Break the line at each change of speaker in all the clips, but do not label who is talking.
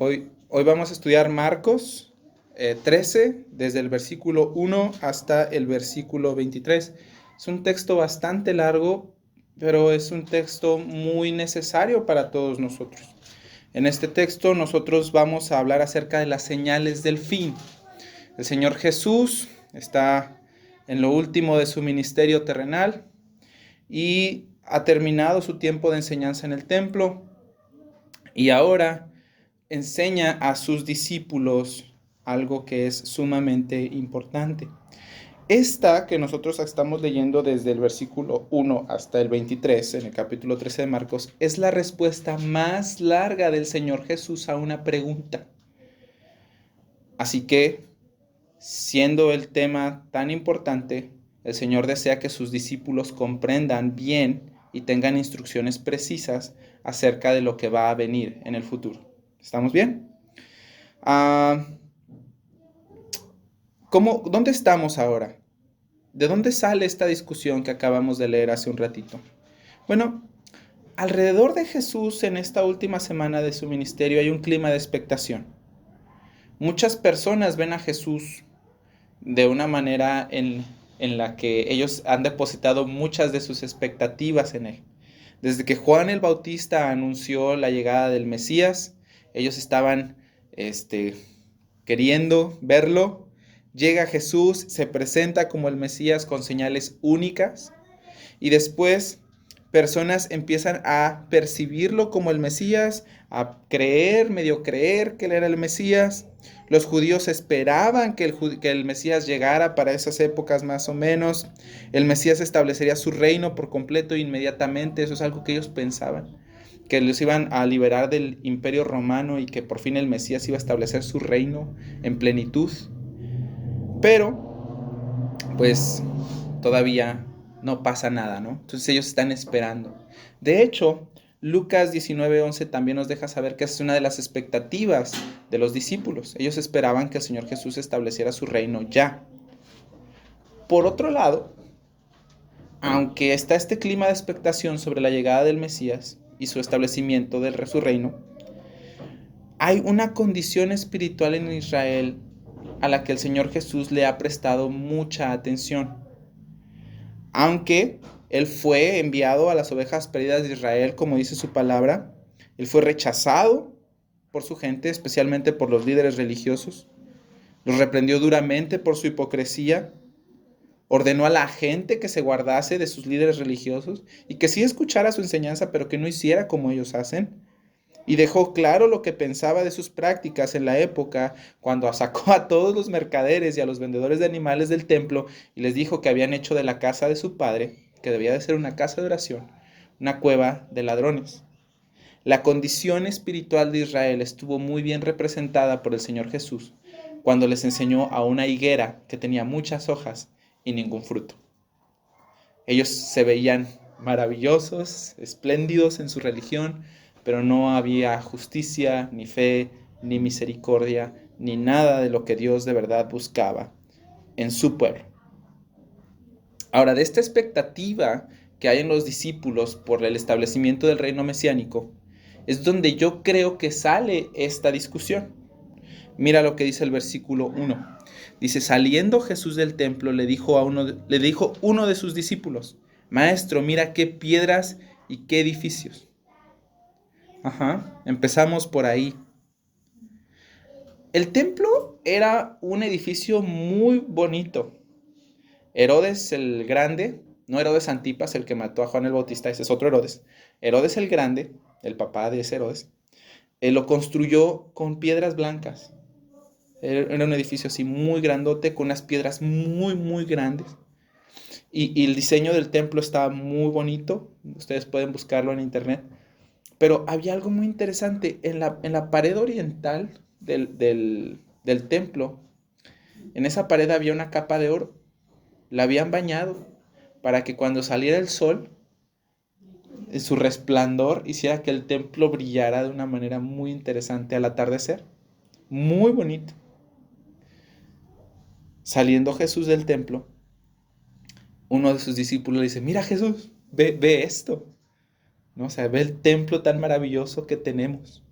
Hoy vamos a estudiar Marcos 13, desde el versículo 1 hasta el versículo 23. Es un texto bastante largo, pero es un texto muy necesario para todos nosotros. En este texto nosotros vamos a hablar acerca de las señales del fin. El Señor Jesús está en lo último de su ministerio terrenal y ha terminado su tiempo de enseñanza en el templo y ahora enseña a sus discípulos algo que es sumamente importante. Esta que nosotros estamos leyendo desde el versículo 1 hasta el 23, en el capítulo 13 de Marcos, es la respuesta más larga del Señor Jesús a una pregunta. Así que, siendo el tema tan importante, el Señor desea que sus discípulos comprendan bien y tengan instrucciones precisas acerca de lo que va a venir en el futuro. ¿Estamos bien? ¿Dónde estamos ahora? ¿De dónde sale esta discusión que acabamos de leer hace un ratito? Bueno, alrededor de Jesús en esta última semana de su ministerio hay un clima de expectación. Muchas personas ven a Jesús de una manera en la que ellos han depositado muchas de sus expectativas en él. Desde que Juan el Bautista anunció la llegada del Mesías, ellos estaban queriendo verlo. Llega Jesús, se presenta como el Mesías con señales únicas y después personas empiezan a percibirlo como el Mesías, a medio creer que él era el Mesías. Los judíos esperaban que el Mesías llegara para esas épocas más o menos. El Mesías establecería su reino por completo inmediatamente. Eso es algo que ellos pensaban, que los iban a liberar del imperio romano y que por fin el Mesías iba a establecer su reino en plenitud. Pero, pues, todavía no pasa nada, ¿no? Entonces ellos están esperando. De hecho, Lucas 19:11 también nos deja saber que es una de las expectativas de los discípulos. Ellos esperaban que el Señor Jesús estableciera su reino ya. Por otro lado, aunque está este clima de expectación sobre la llegada del Mesías y su establecimiento de su reino, hay una condición espiritual en Israel a la que el Señor Jesús le ha prestado mucha atención. Aunque él fue enviado a las ovejas perdidas de Israel, como dice su palabra, él fue rechazado por su gente, especialmente por los líderes religiosos. Los reprendió duramente por su hipocresía. Ordenó a la gente que se guardase de sus líderes religiosos y que sí escuchara su enseñanza, pero que no hiciera como ellos hacen. Y dejó claro lo que pensaba de sus prácticas en la época, cuando sacó a todos los mercaderes y a los vendedores de animales del templo y les dijo que habían hecho de la casa de su padre, que debía de ser una casa de oración, una cueva de ladrones. La condición espiritual de Israel estuvo muy bien representada por el Señor Jesús cuando les enseñó a una higuera que tenía muchas hojas y ningún fruto. Ellos se veían maravillosos, espléndidos en su religión, pero no había justicia, ni fe, ni misericordia, ni nada de lo que Dios de verdad buscaba en su pueblo. Ahora, de esta expectativa que hay en los discípulos por el establecimiento del reino mesiánico, es donde yo creo que sale esta discusión. Mira lo que dice el versículo 1. Dice, saliendo Jesús del templo, le dijo uno de sus discípulos, Maestro, mira qué piedras y qué edificios. Empezamos por ahí. El templo era un edificio muy bonito. Herodes el Grande, no Herodes Antipas, el que mató a Juan el Bautista, ese es otro Herodes. Herodes el Grande, el papá de ese Herodes, lo construyó con piedras blancas. Era un edificio así muy grandote, con unas piedras muy, muy grandes. Y el diseño del templo estaba muy bonito. Ustedes pueden buscarlo en internet. Pero había algo muy interesante. En la pared oriental del templo, en esa pared había una capa de oro. La habían bañado para que cuando saliera el sol, su resplandor hiciera que el templo brillara de una manera muy interesante al atardecer. Muy bonito. Saliendo Jesús del templo, uno de sus discípulos le dice, mira Jesús, ve esto, ¿no? O sea, ve el templo tan maravilloso que tenemos.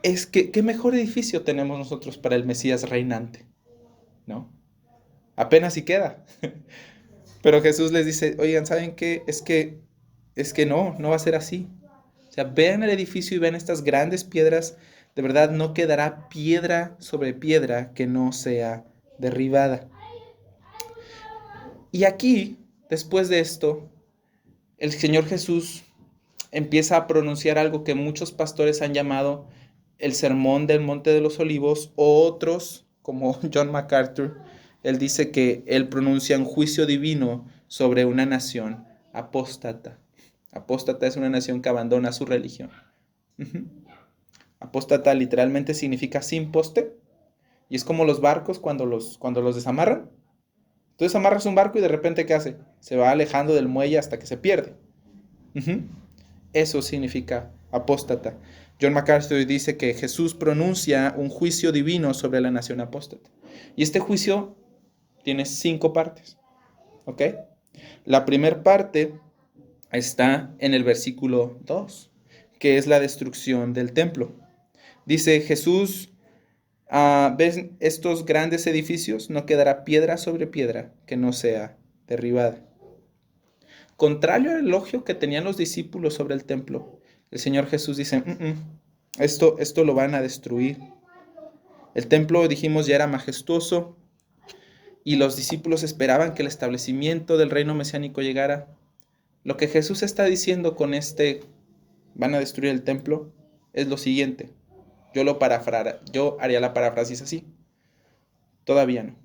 es que, ¿qué mejor edificio tenemos nosotros para el Mesías reinante? ¿No? Apenas si queda. Pero Jesús les dice, oigan, ¿saben qué? Es que no va a ser así. O sea, vean el edificio y vean estas grandes piedras. De verdad, no quedará piedra sobre piedra que no sea derribada. Y aquí, después de esto, el Señor Jesús empieza a pronunciar algo que muchos pastores han llamado el Sermón del Monte de los Olivos, o otros, como John MacArthur, él dice que él pronuncia un juicio divino sobre una nación apóstata. Apóstata es una nación que abandona su religión. Uh-huh. Apóstata literalmente significa sin poste, y es como los barcos cuando los desamarran. Entonces amarras un barco y de repente, ¿qué hace? Se va alejando del muelle hasta que se pierde. Uh-huh. Eso significa apóstata. John MacArthur dice que Jesús pronuncia un juicio divino sobre la nación apóstata. Y este juicio tiene 5 partes. ¿Ok? La primera parte está en el versículo 2, que es la destrucción del templo. Dice Jesús, ¿ves estos grandes edificios? No quedará piedra sobre piedra que no sea derribada. Contrario al elogio que tenían los discípulos sobre el templo, el Señor Jesús dice, esto lo van a destruir. El templo, dijimos, ya era majestuoso y los discípulos esperaban que el establecimiento del reino mesiánico llegara. Lo que Jesús está diciendo con van a destruir el templo, es lo siguiente. Yo haría la paráfrasis así. Todavía no.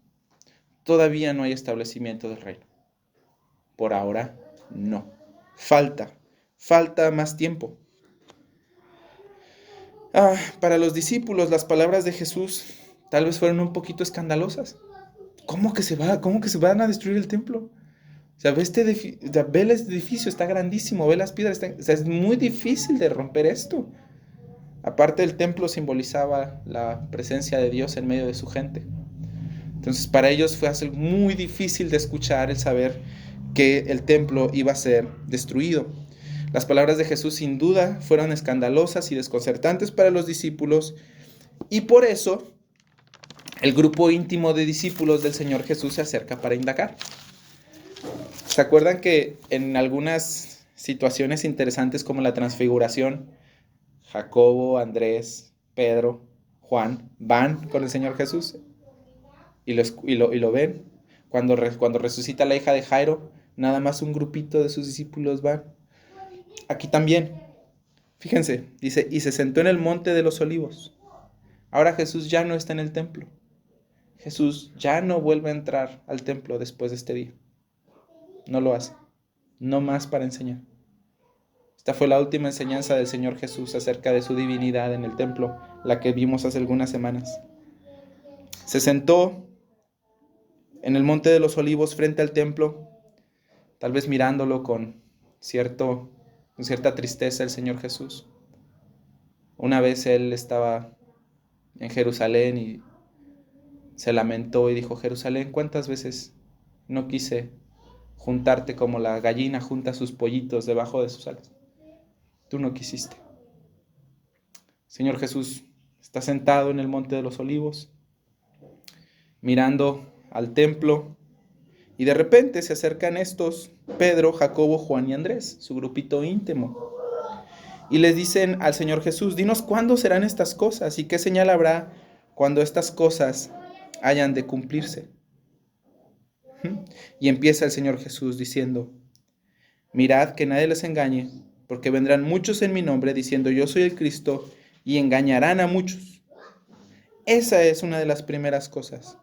Todavía no hay establecimiento del reino. Por ahora, no. Falta más tiempo. Para los discípulos, las palabras de Jesús tal vez fueron un poquito escandalosas. ¿Cómo que se van a destruir el templo? O sea, ve el edificio, está grandísimo, ve las piedras, o sea, es muy difícil de romper esto. Aparte, el templo simbolizaba la presencia de Dios en medio de su gente. Entonces, para ellos fue muy difícil de escuchar el saber que el templo iba a ser destruido. Las palabras de Jesús sin duda fueron escandalosas y desconcertantes para los discípulos, y por eso el grupo íntimo de discípulos del Señor Jesús se acerca para indagar. ¿Se acuerdan que en algunas situaciones interesantes como la transfiguración, Jacobo, Andrés, Pedro, Juan van con el Señor Jesús y lo ven? Cuando resucita la hija de Jairo, nada más un grupito de sus discípulos van. Aquí también, fíjense, dice, y se sentó en el monte de los olivos. Ahora Jesús ya no está en el templo. Jesús ya no vuelve a entrar al templo después de este día. No lo hace. No más para enseñar. Esta fue la última enseñanza del Señor Jesús acerca de su divinidad en el templo, la que vimos hace algunas semanas. Se sentó en el monte de los olivos frente al templo, tal vez mirándolo con cierta tristeza el Señor Jesús. Una vez él estaba en Jerusalén y se lamentó y dijo, Jerusalén, ¿cuántas veces no quise juntarte como la gallina junta sus pollitos debajo de sus alas? Tú no quisiste. Señor Jesús está sentado en el monte de los olivos, mirando al templo, y de repente se acercan estos, Pedro, Jacobo, Juan y Andrés, su grupito íntimo, y les dicen al Señor Jesús, dinos cuándo serán estas cosas y qué señal habrá cuando estas cosas hayan de cumplirse. Y empieza el Señor Jesús diciendo, mirad que nadie les engañe, porque vendrán muchos en mi nombre diciendo yo soy el Cristo, y engañarán a muchos. Esa es una de las primeras cosas.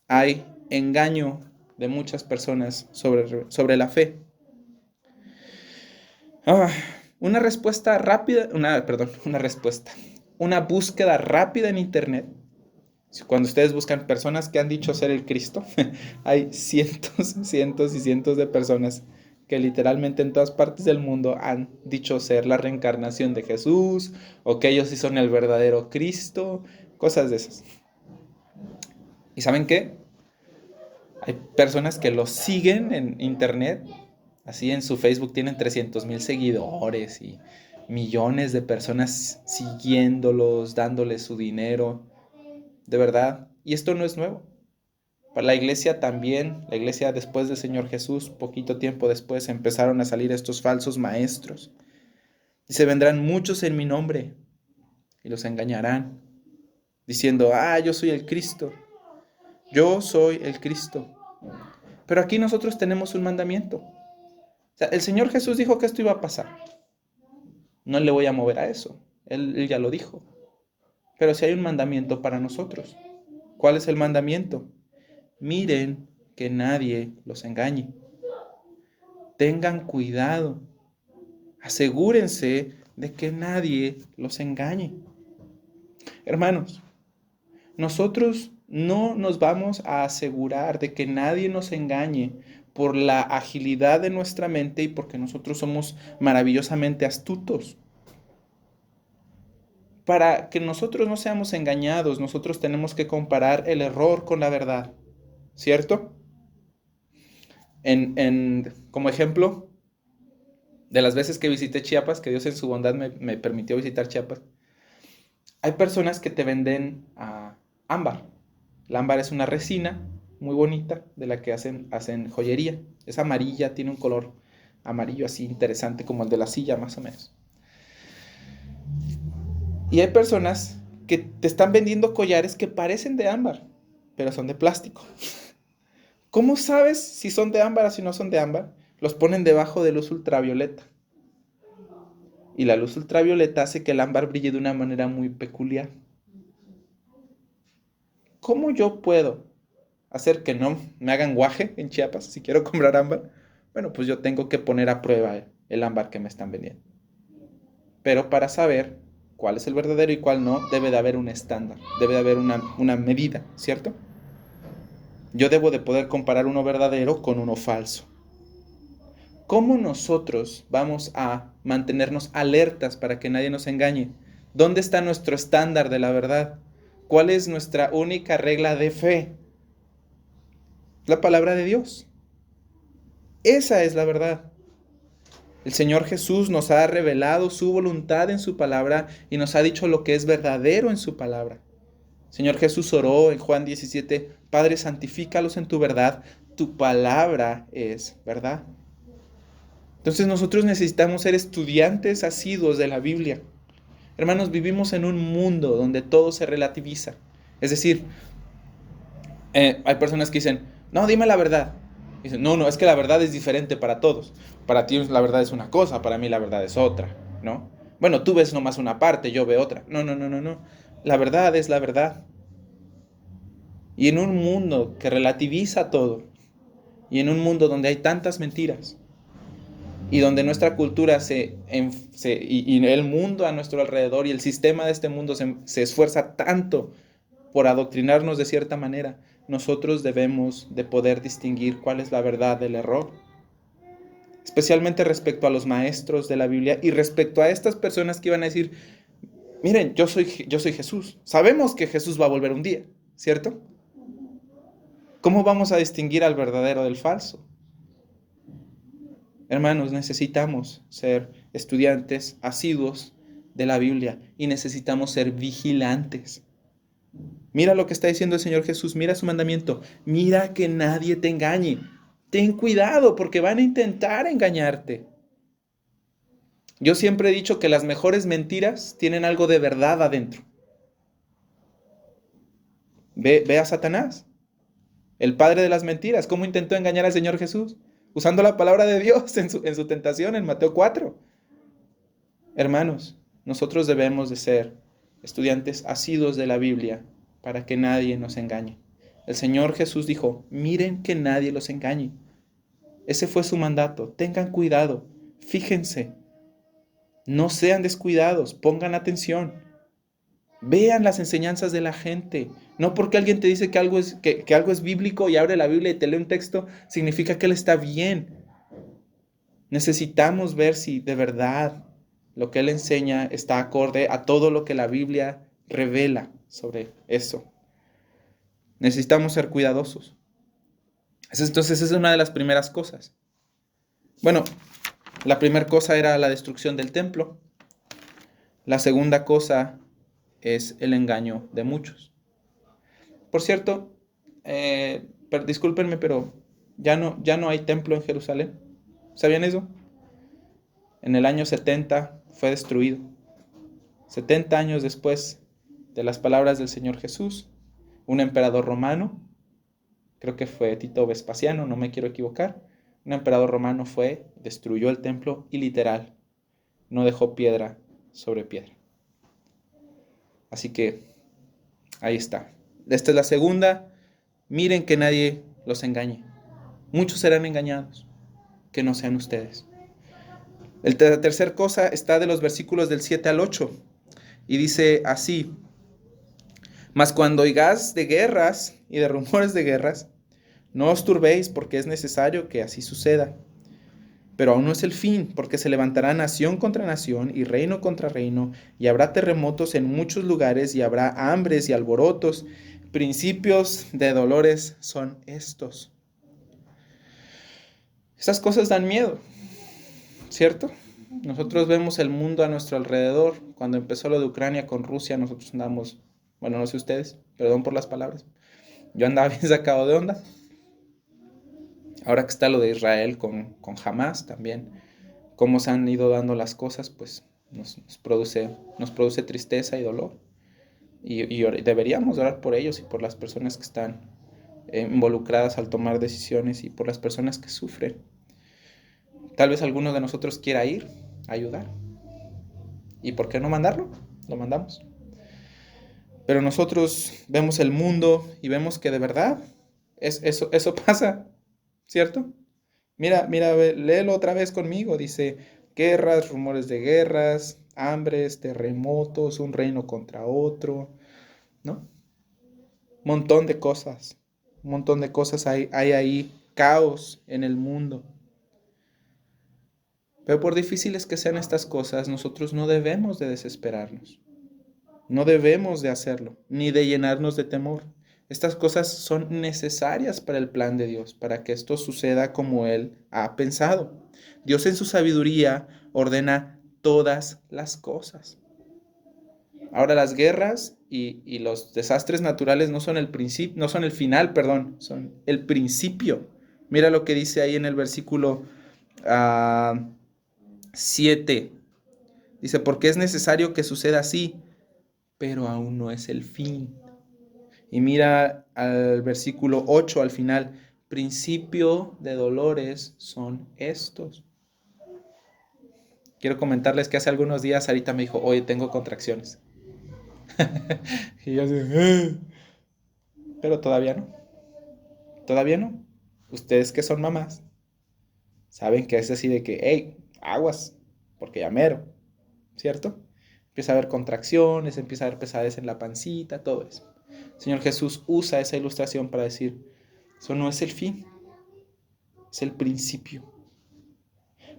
Hay engaño de muchas personas sobre la fe. Una búsqueda rápida en internet. Cuando ustedes buscan personas que han dicho ser el Cristo, hay cientos y cientos de personas que literalmente en todas partes del mundo han dicho ser la reencarnación de Jesús, o que ellos sí son el verdadero Cristo, cosas de esas. ¿Y saben qué? Hay personas que los siguen en internet, así en su Facebook tienen 300,000 seguidores y millones de personas siguiéndolos, dándoles su dinero, de verdad. Y esto no es nuevo. Para la iglesia también, la iglesia después del Señor Jesús, poquito tiempo después, empezaron a salir estos falsos maestros. Y se vendrán muchos en mi nombre y los engañarán, diciendo, yo soy el Cristo, yo soy el Cristo. Pero aquí nosotros tenemos un mandamiento. O sea, el Señor Jesús dijo que esto iba a pasar. No le voy a mover a eso. Él ya lo dijo. Pero si hay un mandamiento para nosotros. ¿Cuál es el mandamiento? Miren que nadie los engañe. Tengan cuidado. Asegúrense de que nadie los engañe. Hermanos, nosotros no nos vamos a asegurar de que nadie nos engañe por la agilidad de nuestra mente y porque nosotros somos maravillosamente astutos. Para que nosotros no seamos engañados, nosotros tenemos que comparar el error con la verdad, ¿cierto? Como ejemplo, de las veces que visité Chiapas, que Dios en su bondad me permitió visitar Chiapas, hay personas que te venden ámbar. El ámbar es una resina muy bonita de la que hacen joyería. Es amarilla, tiene un color amarillo así interesante como el de la silla más o menos. Y hay personas que te están vendiendo collares que parecen de ámbar, pero son de plástico. ¿Cómo sabes si son de ámbar o si no son de ámbar? Los ponen debajo de luz ultravioleta. Y la luz ultravioleta hace que el ámbar brille de una manera muy peculiar. ¿Cómo yo puedo hacer que no me hagan guaje en Chiapas si quiero comprar ámbar? Bueno, pues yo tengo que poner a prueba el ámbar que me están vendiendo. Pero para saber cuál es el verdadero y cuál no, debe de haber un estándar, debe de haber una medida, ¿cierto? Yo debo de poder comparar uno verdadero con uno falso. ¿Cómo nosotros vamos a mantenernos alertas para que nadie nos engañe? ¿Dónde está nuestro estándar de la verdad? ¿Cuál es nuestra única regla de fe? La palabra de Dios. Esa es la verdad. El Señor Jesús nos ha revelado su voluntad en su palabra y nos ha dicho lo que es verdadero en su palabra. El Señor Jesús oró en Juan 17, Padre, santifícalos en tu verdad, tu palabra es verdad. Entonces nosotros necesitamos ser estudiantes asiduos de la Biblia. Hermanos, vivimos en un mundo donde todo se relativiza. Es decir, hay personas que dicen, no, dime la verdad. Dicen, no, es que la verdad es diferente para todos. Para ti la verdad es una cosa, para mí la verdad es otra, ¿no? Bueno, tú ves nomás una parte, yo veo otra. No. La verdad es la verdad. Y en un mundo que relativiza todo, y en un mundo donde hay tantas mentiras, y donde nuestra cultura y el mundo a nuestro alrededor y el sistema de este mundo se esfuerza tanto por adoctrinarnos de cierta manera, nosotros debemos de poder distinguir cuál es la verdad del error. Especialmente respecto a los maestros de la Biblia y respecto a estas personas que iban a decir, miren, yo soy Jesús. Sabemos que Jesús va a volver un día, ¿cierto? ¿Cómo vamos a distinguir al verdadero del falso? Hermanos, necesitamos ser estudiantes asiduos de la Biblia y necesitamos ser vigilantes. Mira lo que está diciendo el Señor Jesús, mira su mandamiento, mira que nadie te engañe. Ten cuidado porque van a intentar engañarte. Yo siempre he dicho que las mejores mentiras tienen algo de verdad adentro. Ve a Satanás, el padre de las mentiras, cómo intentó engañar al Señor Jesús, usando la palabra de Dios en su tentación en Mateo 4. Hermanos, nosotros debemos de ser estudiantes asiduos de la Biblia para que nadie nos engañe. El Señor Jesús dijo, miren que nadie los engañe. Ese fue su mandato. Tengan cuidado, fíjense, no sean descuidados, pongan atención. Vean las enseñanzas de la gente. No porque alguien te dice que algo es bíblico y abre la Biblia y te lee un texto, significa que él está bien. Necesitamos ver si de verdad lo que él enseña está acorde a todo lo que la Biblia revela sobre eso. Necesitamos ser cuidadosos. Entonces, esa es una de las primeras cosas. Bueno, la primera cosa era la destrucción del templo. La segunda cosa es el engaño de muchos. Por cierto, discúlpenme, pero ya no hay templo en Jerusalén. ¿Sabían eso? En el año 70 fue destruido. 70 años después de las palabras del Señor Jesús, un emperador romano, creo que fue Tito Vespasiano, no me quiero equivocar, un emperador romano destruyó el templo y literal, no dejó piedra sobre piedra. Así que ahí está. Esta es la segunda. Miren que nadie los engañe. Muchos serán engañados, que no sean ustedes. La tercera cosa está de los versículos del 7 al 8 y dice así: mas cuando oigáis de guerras y de rumores de guerras, no os turbéis, porque es necesario que así suceda. Pero aún no es el fin, porque se levantará nación contra nación y reino contra reino, y habrá terremotos en muchos lugares, y habrá hambres y alborotos. Principios de dolores son estos. Estas cosas dan miedo, ¿cierto? Nosotros vemos el mundo a nuestro alrededor. Cuando empezó lo de Ucrania con Rusia, nosotros andamos, bueno, no sé ustedes, perdón por las palabras, yo andaba bien sacado de onda. Ahora que está lo de Israel con Hamas también, cómo se han ido dando las cosas, pues nos produce tristeza y dolor. Y deberíamos orar por ellos y por las personas que están involucradas al tomar decisiones y por las personas que sufren. Tal vez alguno de nosotros quiera ir a ayudar. ¿Y por qué no mandarlo? Lo mandamos. Pero nosotros vemos el mundo y vemos que de verdad eso pasa, ¿cierto? Mira, léelo otra vez conmigo. Dice, guerras, rumores de guerras, hambres, terremotos, un reino contra otro, ¿no? Un montón de cosas hay ahí, caos en el mundo. Pero por difíciles que sean estas cosas, nosotros no debemos de desesperarnos. No debemos de hacerlo, ni de llenarnos de temor. Estas cosas son necesarias para el plan de Dios, para que esto suceda como Él ha pensado. Dios en su sabiduría ordena todas las cosas. Ahora las guerras y los desastres naturales no son el principio, no son el final, perdón, son el principio. Mira lo que dice ahí en el versículo 7. Dice, porque es necesario que suceda así, pero aún no es el fin. Y mira al versículo 8 al final, principio de dolores son estos. Quiero comentarles que hace algunos días Sarita me dijo, oye, tengo contracciones. Y yo así, pero todavía no. Todavía no. Ustedes que son mamás, saben que es así de que, hey, aguas, porque ya mero, ¿cierto? Empieza a haber contracciones, empieza a haber pesadez en la pancita, todo eso. El Señor Jesús usa esa ilustración para decir, eso no es el fin, es el principio.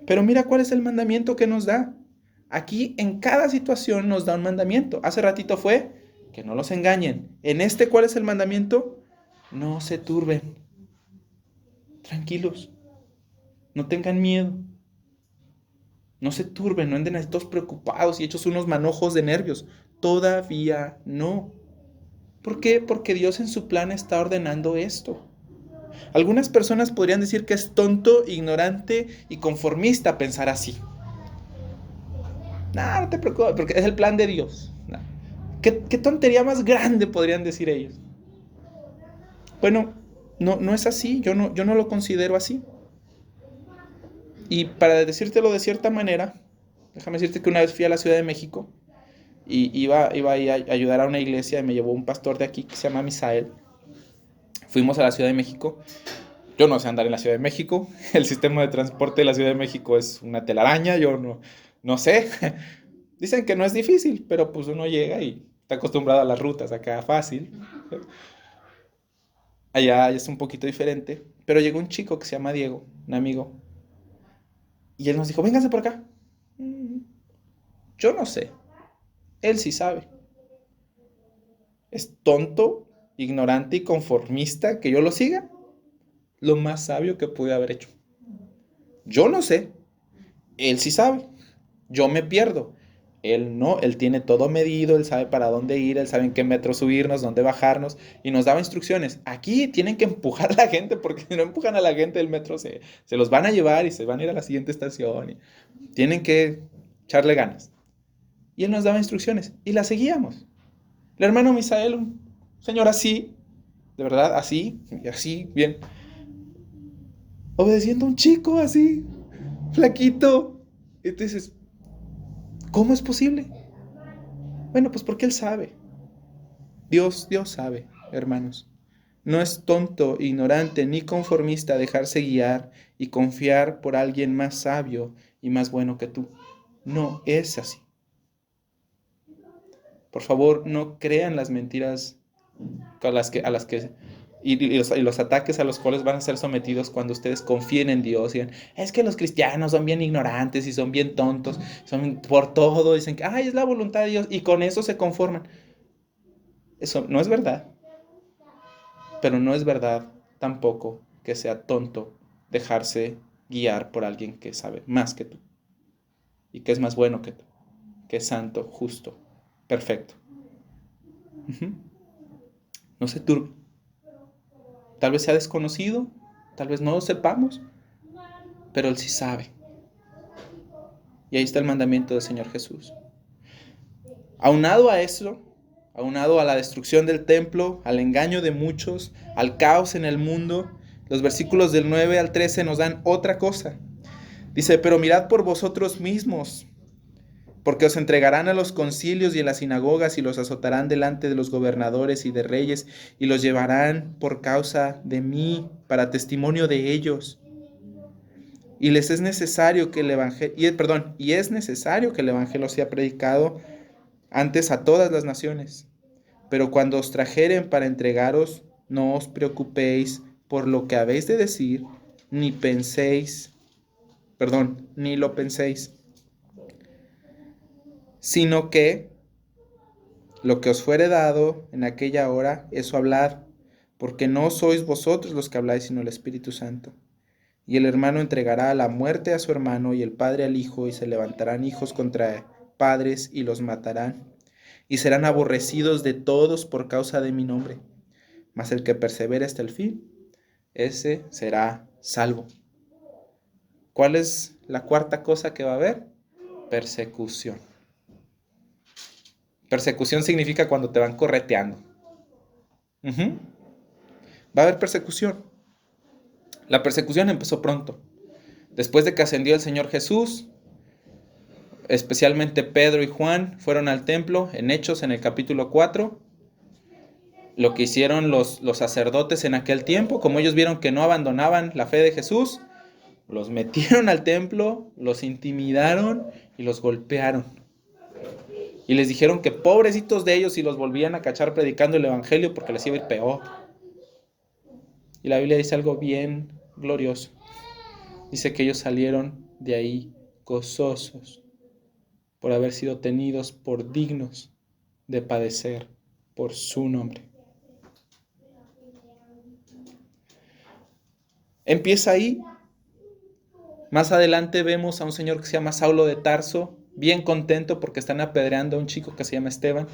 Pero mira cuál es el mandamiento que nos da. Aquí en cada situación nos da un mandamiento. Hace ratito fue que no los engañen. En este, ¿cuál es el mandamiento? No se turben. Tranquilos. No tengan miedo. No se turben, no anden ahí todos preocupados y hechos unos manojos de nervios. Todavía no. ¿Por qué? Porque Dios en su plan está ordenando esto. Algunas personas podrían decir que es tonto, ignorante y conformista pensar así. No te preocupes, porque es el plan de Dios. Nah. ¿Qué tontería más grande podrían decir ellos? Bueno, no es así, yo no lo considero así. Y para decírtelo de cierta manera, déjame decirte que una vez fui a la Ciudad de México y iba a ayudar a una iglesia y me llevó un pastor de aquí que se llama Misael. Fuimos a la Ciudad de México. Yo no sé andar en la Ciudad de México. El sistema de transporte de la Ciudad de México es una telaraña. Yo no sé. Dicen que no es difícil, pero pues uno llega y está acostumbrado a las rutas acá fácil. Allá es un poquito diferente. Pero llegó un chico que se llama Diego, un amigo. Y él nos dijo, véngase por acá. Yo no sé. Él sí sabe. Es tonto, ignorante y conformista que yo lo siga. Lo más sabio que pude haber hecho. Yo no sé. Él sí sabe. Yo me pierdo. Él no, Él tiene todo medido, Él sabe para dónde ir, Él sabe en qué metro subirnos, dónde bajarnos, y nos daba instrucciones. Aquí tienen que empujar a la gente, porque si no empujan a la gente del metro, se los van a llevar y se van a ir a la siguiente estación. Y tienen que echarle ganas. Y Él nos daba instrucciones, y las seguíamos. El hermano Misael, un señor así, de verdad, así, y así, bien, obedeciendo a un chico así, flaquito. Y tú dices, ¿cómo es posible? Bueno, pues porque Él sabe. Dios sabe, hermanos. No es tonto, ignorante ni conformista dejarse guiar y confiar por alguien más sabio y más bueno que tú. No es así. Por favor, no crean las mentiras y los ataques a los cuales van a ser sometidos cuando ustedes confíen en Dios y digan, es que los cristianos son bien ignorantes y son bien tontos, son por todo, dicen que ay, es la voluntad de Dios y con eso se conforman. Eso no es verdad, pero no es verdad tampoco que sea tonto dejarse guiar por alguien que sabe más que tú y que es más bueno que tú, que es santo, justo, perfecto. Ujú. No se turbe. Tal vez sea desconocido, tal vez no lo sepamos, pero Él sí sabe. Y ahí está el mandamiento del Señor Jesús. Aunado a eso, aunado a la destrucción del templo, al engaño de muchos, al caos en el mundo, los versículos del 9 al 13 nos dan otra cosa. Dice, pero mirad por vosotros mismos, porque os entregarán a los concilios y en las sinagogas y los azotarán delante de los gobernadores y de reyes y los llevarán por causa de mí para testimonio de ellos. Y les es necesario que el evangelio, y es necesario que el evangelio sea predicado antes a todas las naciones. Pero cuando os trajeren para entregaros, no os preocupéis por lo que habéis de decir, ni lo penséis, sino que lo que os fuere dado en aquella hora, eso hablad, porque no sois vosotros los que habláis, sino el Espíritu Santo. Y el hermano entregará a la muerte a su hermano y el padre al hijo, y se levantarán hijos contra padres y los matarán, y serán aborrecidos de todos por causa de mi nombre. Mas el que persevere hasta el fin, ese será salvo. ¿Cuál es la cuarta cosa que va a haber? Persecución. Persecución significa cuando te van correteando. Uh-huh. Va a haber persecución. La persecución empezó pronto. Después de que ascendió el Señor Jesús, especialmente Pedro y Juan fueron al templo en Hechos en el capítulo 4. Lo que hicieron los sacerdotes en aquel tiempo, como ellos vieron que no abandonaban la fe de Jesús, los metieron al templo, los intimidaron y los golpearon. Y les dijeron que pobrecitos de ellos si los volvían a cachar predicando el evangelio porque les iba a ir peor. Y la Biblia dice algo bien glorioso. Dice que ellos salieron de ahí gozosos por haber sido tenidos por dignos de padecer por su nombre. Empieza ahí. Más adelante vemos a un señor que se llama Saulo de Tarso, bien contento porque están apedreando a un chico que se llama Esteban.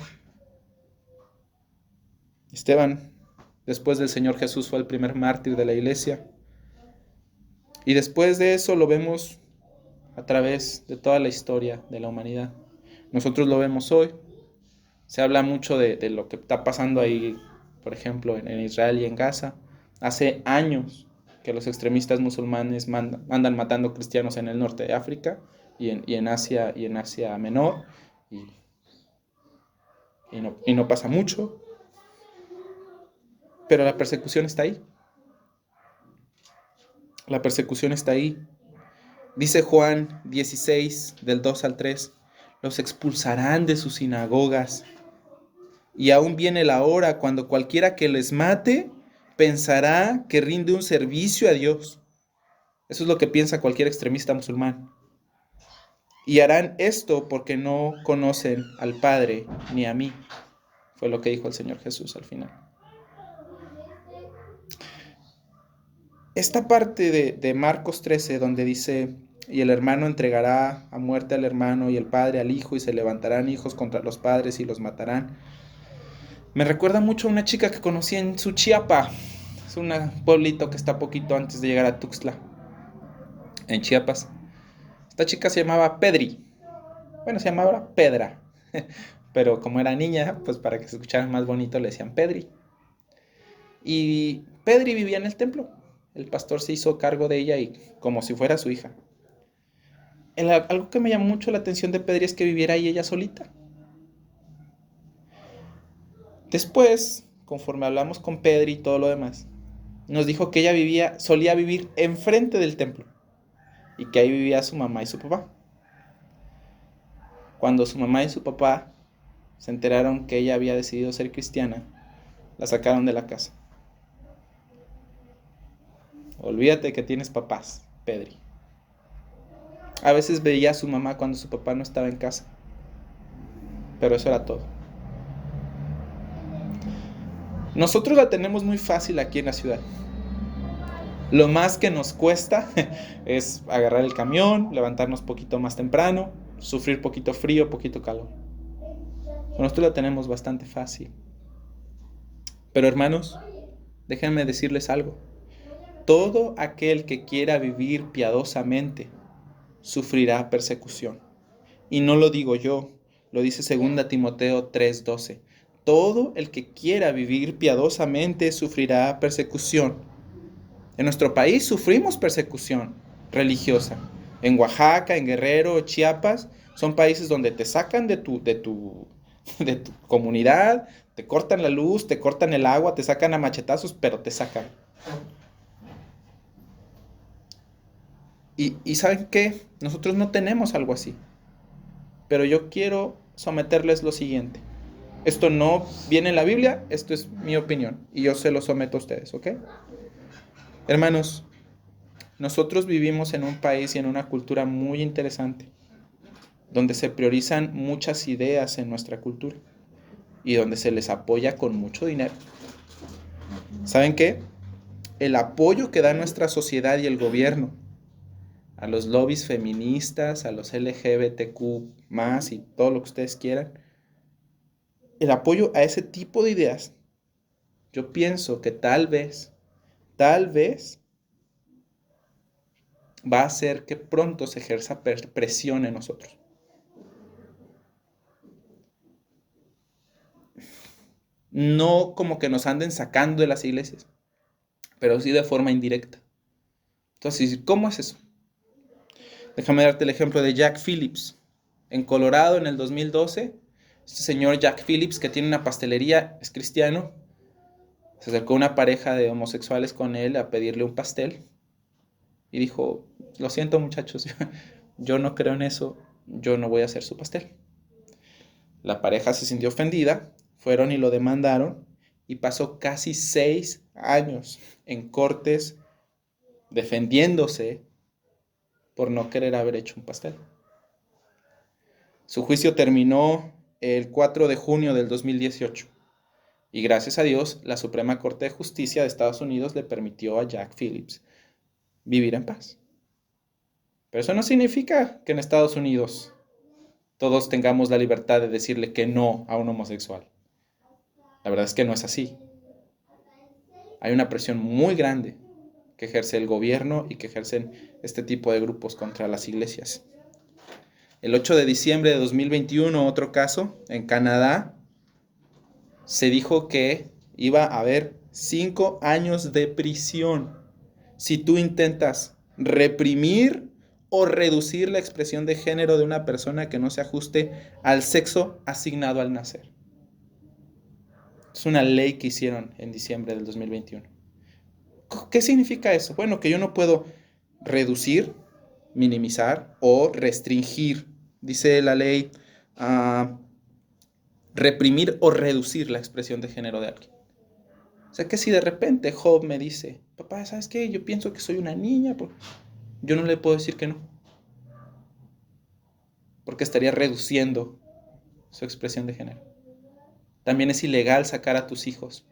Esteban, después del Señor Jesús, fue el primer mártir de la iglesia. Y después de eso lo vemos a través de toda la historia de la humanidad. Nosotros lo vemos hoy. Se habla mucho de lo que está pasando ahí, por ejemplo, en Israel y en Gaza. Hace años que los extremistas musulmanes andan matando cristianos en el norte de África y en Asia Menor. Y no pasa mucho. Pero la persecución está ahí. La persecución está ahí. Dice Juan 16, del 2 al 3, los expulsarán de sus sinagogas. Y aún viene la hora cuando cualquiera que les mate pensará que rinde un servicio a Dios. Eso es lo que piensa cualquier extremista musulmán. Y harán esto porque no conocen al Padre ni a mí. Fue lo que dijo el Señor Jesús al final. Esta parte de Marcos 13, donde dice, y el hermano entregará a muerte al hermano y el padre al hijo y se levantarán hijos contra los padres y los matarán. Me recuerda mucho a una chica que conocí en Suchiapa. Es un pueblito que está poquito antes de llegar a Tuxtla, en Chiapas. Esta chica se llamaba Pedri. Bueno, se llamaba Pedra. Pero como era niña, pues para que se escuchara más bonito le decían Pedri. Y Pedri vivía en el templo. El pastor se hizo cargo de ella y como si fuera su hija. Algo que me llamó mucho la atención de Pedri es que viviera ahí ella solita. Después, conforme hablamos con Pedri y todo lo demás, nos dijo que ella solía vivir enfrente del templo y que ahí vivía su mamá y su papá. Cuando su mamá y su papá se enteraron que ella había decidido ser cristiana, la sacaron de la casa. Olvídate que tienes papás, Pedri. A veces veía a su mamá cuando su papá no estaba en casa, pero eso era todo. Nosotros la tenemos muy fácil aquí en la ciudad. Lo más que nos cuesta es agarrar el camión, levantarnos poquito más temprano, sufrir poquito frío, poquito calor. Nosotros la tenemos bastante fácil. Pero hermanos, déjenme decirles algo. Todo aquel que quiera vivir piadosamente sufrirá persecución. Y no lo digo yo, lo dice 2 Timoteo 3:12. Todo el que quiera vivir piadosamente sufrirá persecución. En nuestro país sufrimos persecución religiosa. En Oaxaca, en Guerrero, Chiapas, son países donde te sacan de tu comunidad, te cortan la luz, te cortan el agua, te sacan a machetazos, pero te sacan. Y ¿saben qué? Nosotros no tenemos algo así. Pero yo quiero someterles lo siguiente. Esto no viene en la Biblia, esto es mi opinión. Y yo se lo someto a ustedes, ¿ok? Hermanos, nosotros vivimos en un país y en una cultura muy interesante, donde se priorizan muchas ideas en nuestra cultura y donde se les apoya con mucho dinero. ¿Saben qué? El apoyo que da nuestra sociedad y el gobierno a los lobbies feministas, a los LGBTQ más y todo lo que ustedes quieran, el apoyo a ese tipo de ideas, yo pienso que tal vez va a hacer que pronto se ejerza presión en nosotros. No como que nos anden sacando de las iglesias, pero sí de forma indirecta. Entonces, ¿cómo es eso? Déjame darte el ejemplo de Jack Phillips. En Colorado, en el 2012, este señor Jack Phillips, que tiene una pastelería, es cristiano, se acercó una pareja de homosexuales con él a pedirle un pastel y dijo, lo siento muchachos, yo no creo en eso, yo no voy a hacer su pastel. La pareja se sintió ofendida, fueron y lo demandaron y pasó casi 6 años en cortes defendiéndose por no querer haber hecho un pastel. Su juicio terminó el 4 de junio del 2018 y gracias a Dios la Suprema Corte de Justicia de Estados Unidos le permitió a Jack Phillips vivir en paz. Pero eso no significa que en Estados Unidos todos tengamos la libertad de decirle que no a un homosexual. La verdad es que no es así. Hay una presión muy grande que ejerce el gobierno y que ejercen este tipo de grupos contra las iglesias. El 8 de diciembre de 2021, otro caso, en Canadá, se dijo que iba a haber 5 años de prisión si tú intentas reprimir o reducir la expresión de género de una persona que no se ajuste al sexo asignado al nacer. Es una ley que hicieron en diciembre del 2021. ¿Qué significa eso? Bueno, que yo no puedo reducir, minimizar o restringir, dice la ley, reprimir o reducir la expresión de género de alguien. O sea que si de repente Job me dice, papá, ¿sabes qué? Yo pienso que soy una niña, yo no le puedo decir que no, porque estaría reduciendo su expresión de género. También es ilegal sacar a tus hijos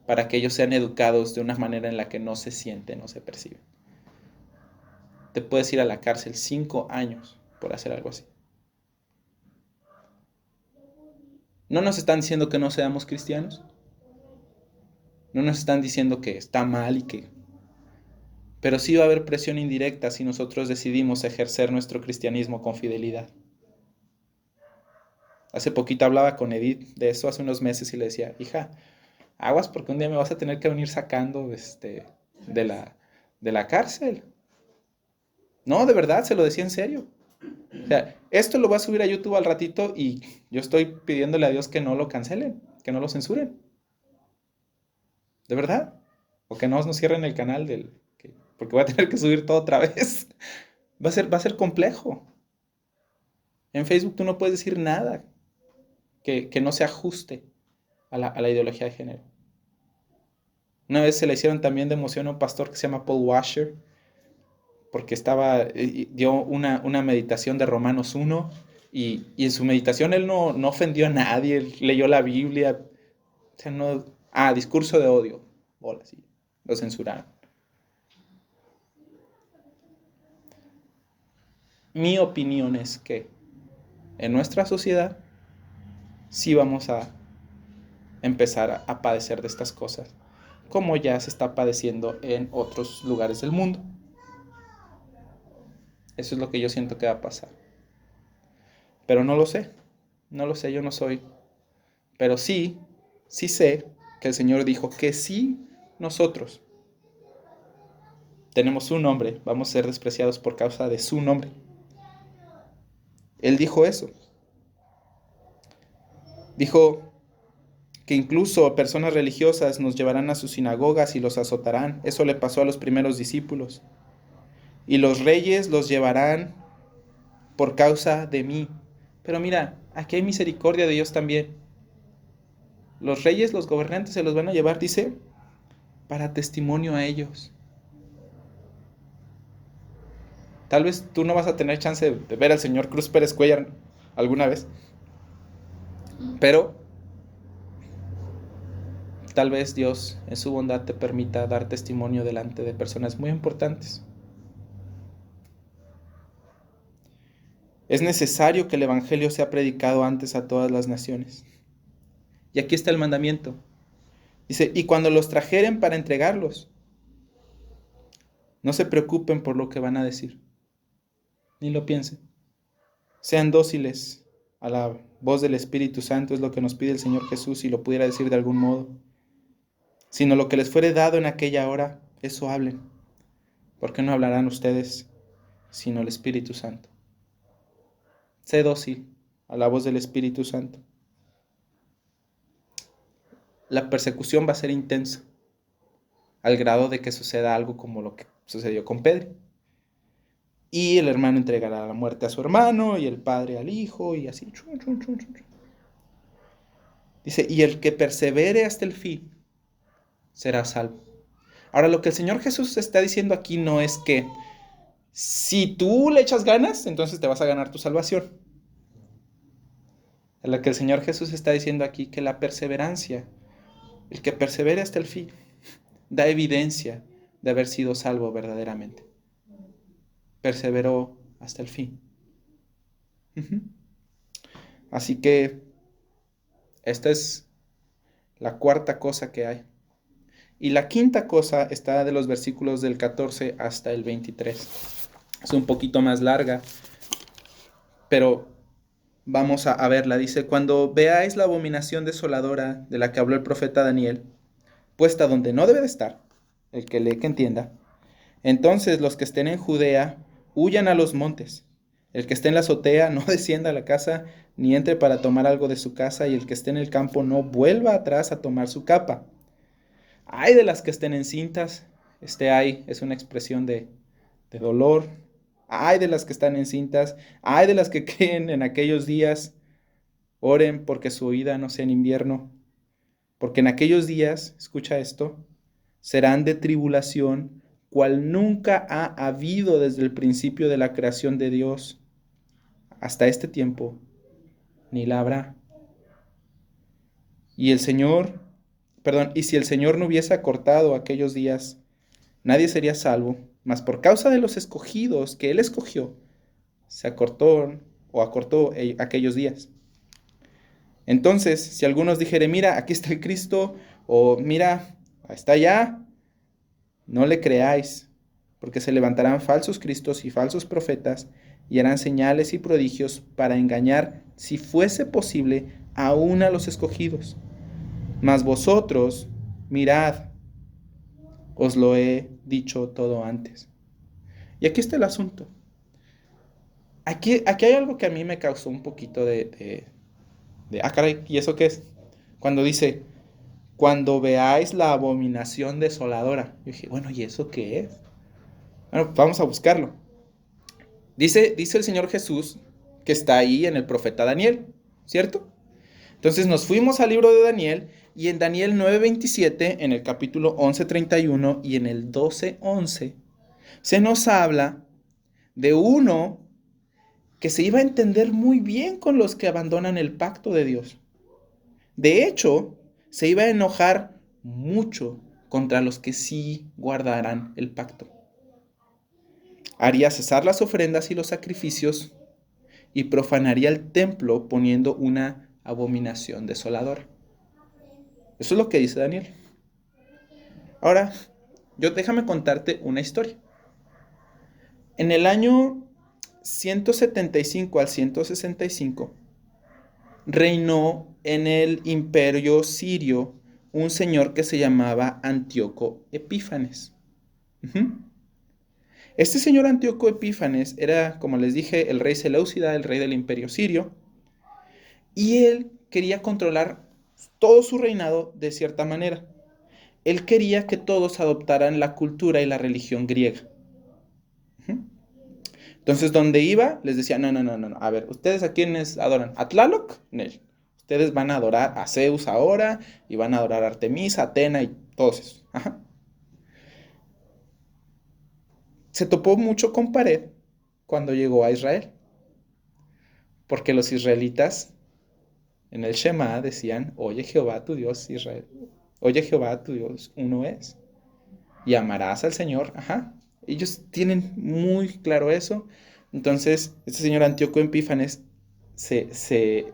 para que ellos sean educados de una manera en la que no se sienten o se perciben. te puedes ir a la cárcel 5 años por hacer algo así. ¿No nos están diciendo que no seamos cristianos? ¿No nos están diciendo que está mal y que... Pero sí va a haber presión indirecta si nosotros decidimos ejercer nuestro cristianismo con fidelidad. Hace poquito hablaba con Edith de eso hace unos meses y le decía, hija, aguas porque un día me vas a tener que venir sacando de la cárcel. No, de verdad, se lo decía en serio. O sea, esto lo voy a subir a YouTube al ratito y yo estoy pidiéndole a Dios que no lo cancelen, que no lo censuren. De verdad. O que no nos cierren el canal porque voy a tener que subir todo otra vez. Va a ser complejo. En Facebook tú no puedes decir nada que no se ajuste a la ideología de género. Una vez se le hicieron también de emoción a un pastor que se llama Paul Washer, porque dio una meditación de Romanos 1, y en su meditación él no ofendió a nadie, él leyó la Biblia, o sea, no... discurso de odio, hola, sí, lo censuraron. Mi opinión es que en nuestra sociedad sí vamos a empezar a padecer de estas cosas, como ya se está padeciendo en otros lugares del mundo. Eso es lo que yo siento que va a pasar. Pero no lo sé, yo no soy. Pero sí sé que el Señor dijo que si nosotros tenemos un nombre, vamos a ser despreciados por causa de su nombre. Él dijo eso. Dijo que incluso personas religiosas nos llevarán a sus sinagogas y los azotarán. Eso le pasó a los primeros discípulos. Y los reyes los llevarán por causa de mí. Pero mira, aquí hay misericordia de Dios también. Los reyes, los gobernantes se los van a llevar, dice, para testimonio a ellos. Tal vez tú no vas a tener chance de ver al señor Cruz Pérez Cuellar alguna vez, pero tal vez Dios en su bondad te permita dar testimonio delante de personas muy importantes. Es necesario que el Evangelio sea predicado antes a todas las naciones. Y aquí está el mandamiento. Dice, y cuando los trajeren para entregarlos, no se preocupen por lo que van a decir, ni lo piensen. Sean dóciles a la voz del Espíritu Santo, es lo que nos pide el Señor Jesús, si lo pudiera decir de algún modo. Sino lo que les fuere dado en aquella hora, eso hablen. Porque no hablarán ustedes, sino el Espíritu Santo. Sé dócil a la voz del Espíritu Santo. La persecución va a ser intensa, al grado de que suceda algo como lo que sucedió con Pedro. Y el hermano entregará la muerte a su hermano, y el padre al hijo, y así. Dice, y el que persevere hasta el fin, será salvo. Ahora, lo que el Señor Jesús está diciendo aquí no es que si tú le echas ganas, entonces te vas a ganar tu salvación. Lo que el Señor Jesús está diciendo aquí, que la perseverancia, el que persevere hasta el fin, da evidencia de haber sido salvo verdaderamente. Perseveró hasta el fin. Así que esta es la cuarta cosa que hay. Y la quinta cosa está de los versículos del 14 hasta el 23. Es un poquito más larga, pero vamos a verla. Dice, cuando veáis la abominación desoladora de la que habló el profeta Daniel, puesta donde no debe de estar, el que lee que entienda, entonces los que estén en Judea huyan a los montes. El que esté en la azotea no descienda a la casa, ni entre para tomar algo de su casa, y el que esté en el campo no vuelva atrás a tomar su capa. Ay de las que estén encintas. Ay es una expresión de dolor. Ay de las que están encintas. Ay de las que creen en aquellos días. Oren porque su huida no sea en invierno. Porque en aquellos días, escucha esto, serán de tribulación, cual nunca ha habido desde el principio de la creación de Dios hasta este tiempo, ni la habrá. Y si el Señor no hubiese acortado aquellos días, nadie sería salvo, mas por causa de los escogidos que él escogió, se acortó o acortó aquellos días. Entonces, si algunos dijeren, mira, aquí está el Cristo, o mira, está allá, no le creáis, porque se levantarán falsos cristos y falsos profetas, y harán señales y prodigios para engañar, si fuese posible, aún a los escogidos. Mas vosotros, mirad, os lo he dicho todo antes. Y aquí está el asunto. Aquí hay algo que a mí me causó un poquito caray, ¿y eso qué es? Cuando dice, cuando veáis la abominación desoladora. Yo dije, bueno, ¿y eso qué es? Bueno, vamos a buscarlo. Dice el Señor Jesús que está ahí en el profeta Daniel, ¿cierto? Entonces nos fuimos al libro de Daniel y en Daniel 9:27, en el capítulo 11:31 y en el 12:11, se nos habla de uno que se iba a entender muy bien con los que abandonan el pacto de Dios. De hecho, se iba a enojar mucho contra los que sí guardarán el pacto. Haría cesar las ofrendas y los sacrificios y profanaría el templo poniendo una abominación desoladora. Eso es lo que dice Daniel. Ahora, déjame contarte una historia. En el año 175 al 165, reinó en el imperio sirio un señor que se llamaba Antíoco Epífanes. Este señor Antíoco Epífanes era, como les dije, el rey Seleucida, el rey del imperio sirio, y él quería controlar todo su reinado de cierta manera. Él quería que todos adoptaran la cultura y la religión griega. Entonces, donde iba, les decía, no. A ver, ¿ustedes a quiénes adoran? ¿A Tlaloc? No. Ustedes van a adorar a Zeus ahora, y van a adorar a Artemisa, Atena y todos esos. Se topó mucho con pared cuando llegó a Israel. Porque los israelitas en el Shema decían, oye Jehová tu Dios Israel, oye Jehová tu Dios uno es, y amarás al Señor. Ellos tienen muy claro eso. Entonces, este señor Antíoco Epífanes se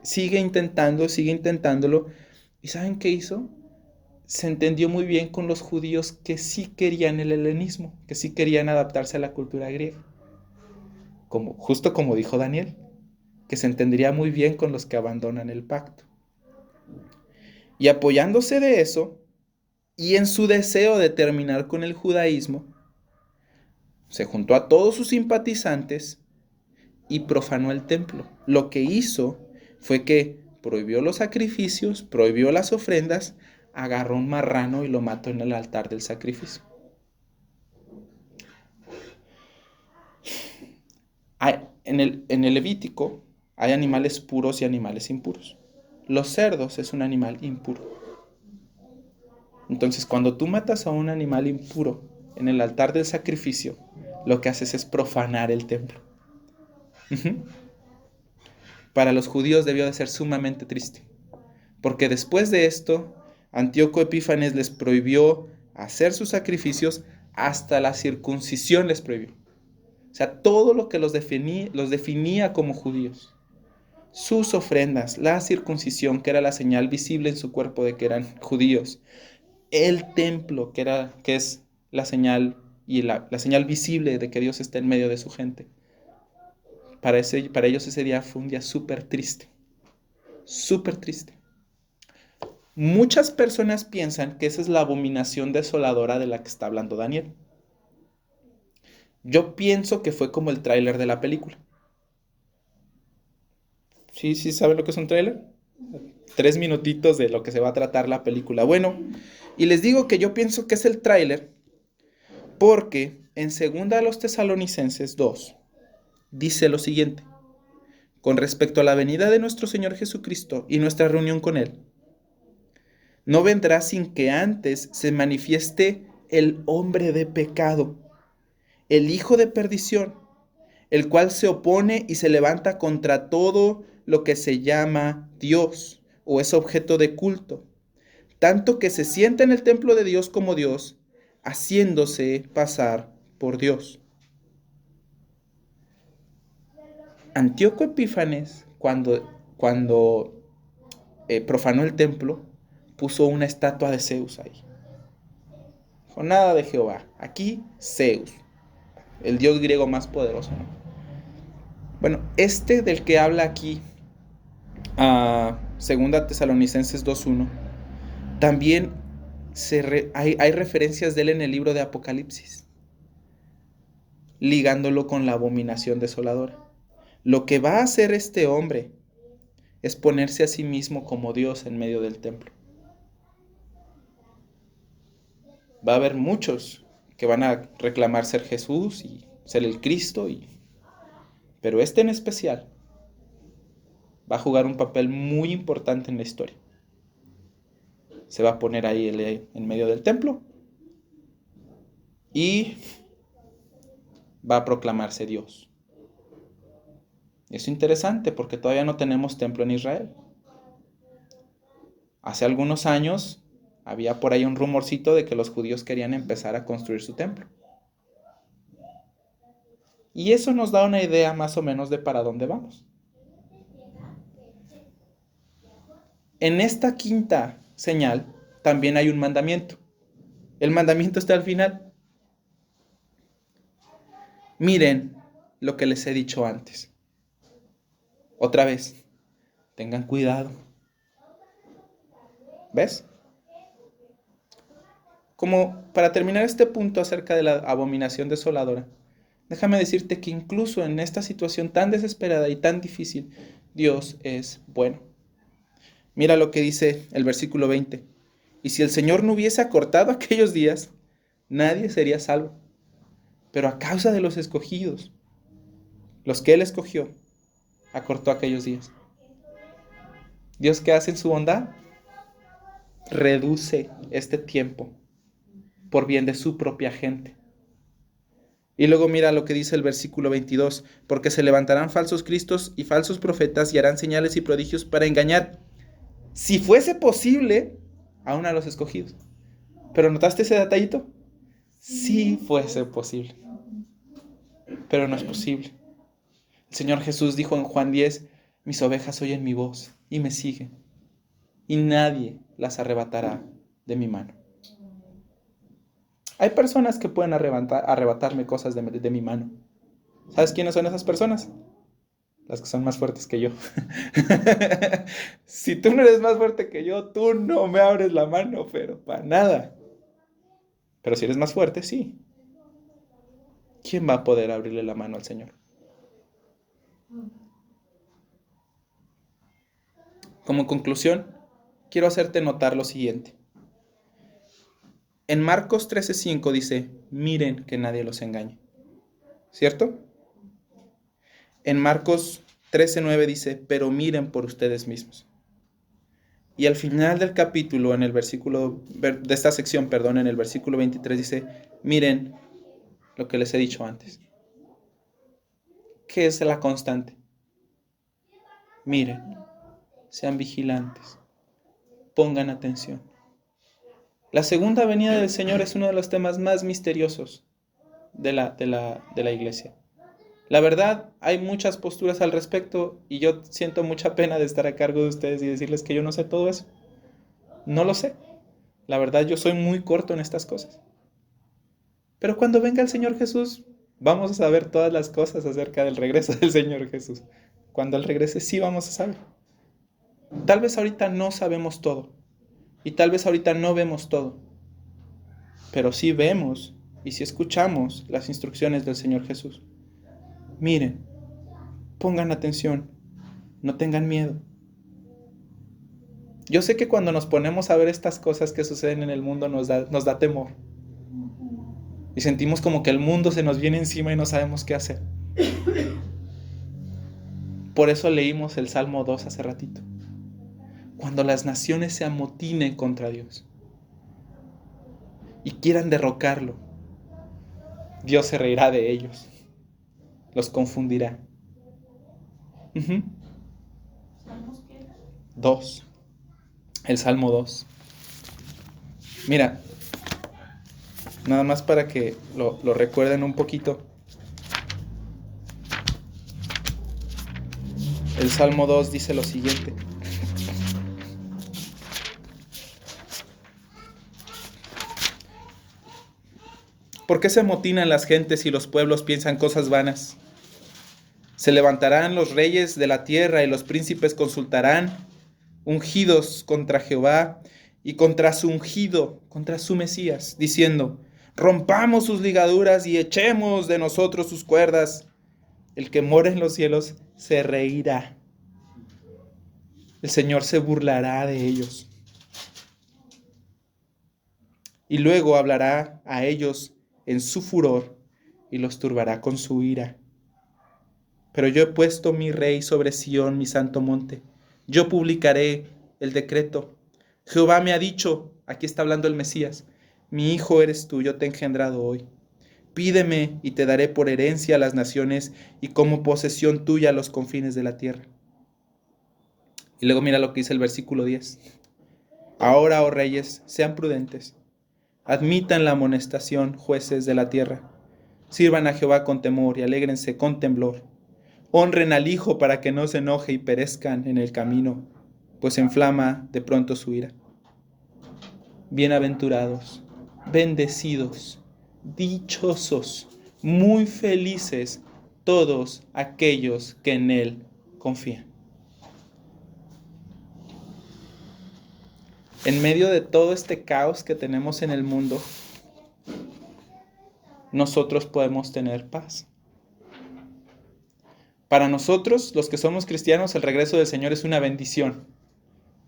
sigue intentándolo. ¿Y saben qué hizo? Se entendió muy bien con los judíos que sí querían el helenismo, que sí querían adaptarse a la cultura griega. Justo como dijo Daniel, que se entendería muy bien con los que abandonan el pacto. Y apoyándose de eso, y en su deseo de terminar con el judaísmo, se juntó a todos sus simpatizantes y profanó el templo. Lo que hizo fue que prohibió los sacrificios, prohibió las ofrendas, agarró un marrano y lo mató en el altar del sacrificio. En el Levítico hay animales puros y animales impuros. Los cerdos es un animal impuro. Entonces, cuando tú matas a un animal impuro en el altar del sacrificio, lo que haces es profanar el templo. Para los judíos debió de ser sumamente triste, porque después de esto, Antíoco Epífanes les prohibió hacer sus sacrificios, hasta la circuncisión les prohibió. O sea, todo lo que los definía como judíos. Sus ofrendas, la circuncisión, que era la señal visible en su cuerpo de que eran judíos, el templo, que es la señal y la señal visible de que Dios está en medio de su gente. Para ellos ese día fue un día súper triste. Súper triste. Muchas personas piensan que esa es la abominación desoladora de la que está hablando Daniel. Yo pienso que fue como el tráiler de la película. ¿Sí saben lo que es un tráiler? 3 minutitos de lo que se va a tratar la película. Bueno, y les digo que yo pienso que es el tráiler porque en 2 Tesalonicenses 2 dice lo siguiente: con respecto a la venida de nuestro Señor Jesucristo y nuestra reunión con Él, no vendrá sin que antes se manifieste el hombre de pecado, el hijo de perdición, el cual se opone y se levanta contra todo lo que se llama Dios o es objeto de culto, tanto que se sienta en el templo de Dios como Dios, haciéndose pasar por Dios. Antíoco Epífanes, cuando profanó el templo, puso una estatua de Zeus ahí. Dijo, nada de Jehová, aquí Zeus, el dios griego más poderoso, ¿no? Bueno, este del que habla aquí, Segunda Tesalonicenses 2:1, también hay referencias de él en el libro de Apocalipsis, ligándolo con la abominación desoladora. Lo que va a hacer este hombre es ponerse a sí mismo como Dios en medio del templo. Va a haber muchos que van a reclamar ser Jesús y ser el Cristo, pero este en especial va a jugar un papel muy importante en la historia. Se va a poner ahí en medio del templo y va a proclamarse Dios. Es interesante porque todavía no tenemos templo en Israel. Hace algunos años había por ahí un rumorcito de que los judíos querían empezar a construir su templo. Y eso nos da una idea más o menos de para dónde vamos. En esta quinta señal también hay un mandamiento. El mandamiento está al final. Miren lo que les he dicho antes. Otra vez, tengan cuidado. ¿Ves? Como para terminar este punto acerca de la abominación desoladora, déjame decirte que incluso en esta situación tan desesperada y tan difícil, Dios es bueno. Mira lo que dice el versículo 20. Y si el Señor no hubiese acortado aquellos días, nadie sería salvo. Pero a causa de los escogidos, los que Él escogió, acortó aquellos días. ¿Dios qué hace en su bondad? Reduce este tiempo por bien de su propia gente. Y luego mira lo que dice el versículo 22. Porque se levantarán falsos cristos y falsos profetas y harán señales y prodigios para engañar, si fuese posible, aún a los escogidos. ¿Pero notaste ese detallito? Si fuese posible. Pero no es posible. El Señor Jesús dijo en Juan 10, mis ovejas oyen mi voz y me siguen, y nadie las arrebatará de mi mano. Hay personas que pueden arrebatarme cosas de mi mano. ¿Sabes quiénes son esas personas? Las que son más fuertes que yo. Si tú no eres más fuerte que yo, tú no me abres la mano, pero para nada. Pero si eres más fuerte, sí. ¿Quién va a poder abrirle la mano al Señor? Como conclusión, quiero hacerte notar lo siguiente. En Marcos 13:5 dice, miren que nadie los engañe. ¿Cierto? En Marcos 13:9 dice, pero miren por ustedes mismos. Y al final del capítulo, en el versículo, de esta sección, perdón, en el versículo 23 dice, miren lo que les he dicho antes. ¿Qué es la constante? Miren, sean vigilantes, pongan atención. La segunda venida del Señor es uno de los temas más misteriosos de la iglesia. La verdad, hay muchas posturas al respecto y yo siento mucha pena de estar a cargo de ustedes y decirles que yo no sé todo eso. No lo sé. La verdad, yo soy muy corto en estas cosas. Pero cuando venga el Señor Jesús, vamos a saber todas las cosas acerca del regreso del Señor Jesús. Cuando Él regrese, sí vamos a saber. Tal vez ahorita no sabemos todo. Y tal vez ahorita no vemos todo. Pero sí vemos y sí escuchamos las instrucciones del Señor Jesús. Miren, pongan atención, no tengan miedo. Yo sé que cuando nos ponemos a ver estas cosas que suceden en el mundo nos da temor. Y sentimos como que el mundo se nos viene encima y no sabemos qué hacer. Por eso leímos el Salmo 2 hace ratito. Cuando las naciones se amotinen contra Dios y quieran derrocarlo, Dios se reirá de ellos. Los confundirá.
¿Salmos qué?
2. El Salmo 2. Mira, Nada más para que lo recuerden un poquito. El Salmo 2 dice lo siguiente. ¿Por qué se amotinan las gentes y los pueblos piensan cosas vanas? Se levantarán los reyes de la tierra y los príncipes consultarán, ungidos contra Jehová y contra su ungido, contra su Mesías, diciendo: rompamos sus ligaduras y echemos de nosotros sus cuerdas. El que mora en los cielos se reirá. El Señor se burlará de ellos. Y luego hablará a ellos en su furor y los turbará con su ira. Pero yo he puesto mi rey sobre Sión, mi santo monte. Yo publicaré el decreto. Jehová me ha dicho, aquí está hablando el Mesías: mi hijo eres tú, yo te he engendrado hoy. Pídeme y te daré por herencia a las naciones y como posesión tuya los confines de la tierra. Y luego mira lo que dice el versículo 10. Ahora, oh reyes, sean prudentes. Admitan la amonestación, jueces de la tierra. Sirvan a Jehová con temor y alégrense con temblor. Honren al Hijo para que no se enoje y perezcan en el camino, pues inflama de pronto su ira. Bienaventurados, bendecidos, dichosos, muy felices todos aquellos que en Él confían. En medio de todo este caos que tenemos en el mundo, nosotros podemos tener paz. Para nosotros, los que somos cristianos, el regreso del Señor es una bendición.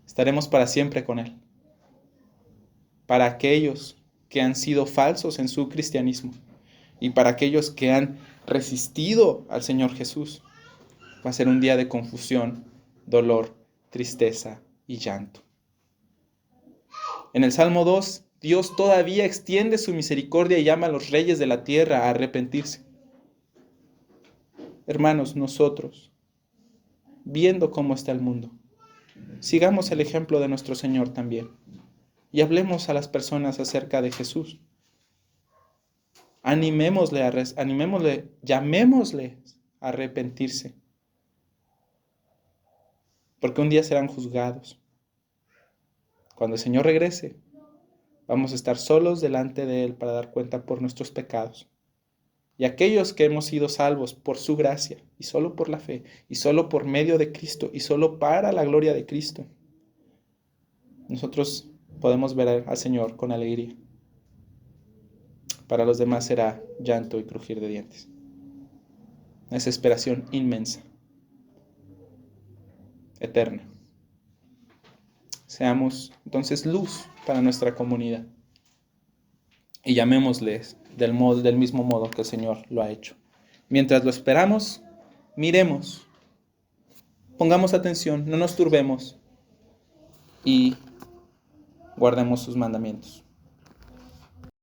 Estaremos para siempre con Él. Para aquellos que han sido falsos en su cristianismo y para aquellos que han resistido al Señor Jesús, va a ser un día de confusión, dolor, tristeza y llanto. En el Salmo 2, Dios todavía extiende su misericordia y llama a los reyes de la tierra a arrepentirse. Hermanos, nosotros, viendo cómo está el mundo, sigamos el ejemplo de nuestro Señor también y hablemos a las personas acerca de Jesús. Animémosle, llamémosle a arrepentirse, porque un día serán juzgados. Cuando el Señor regrese, vamos a estar solos delante de Él para dar cuenta por nuestros pecados. Y aquellos que hemos sido salvos por su gracia, y solo por la fe, y solo por medio de Cristo, y solo para la gloria de Cristo, nosotros podemos ver al Señor con alegría. Para los demás será llanto y crujir de dientes. Desesperación inmensa, eterna. Seamos entonces luz para nuestra comunidad y llamémosles del mismo modo que el Señor lo ha hecho. Mientras lo esperamos, miremos, pongamos atención, no nos turbemos y guardemos sus mandamientos.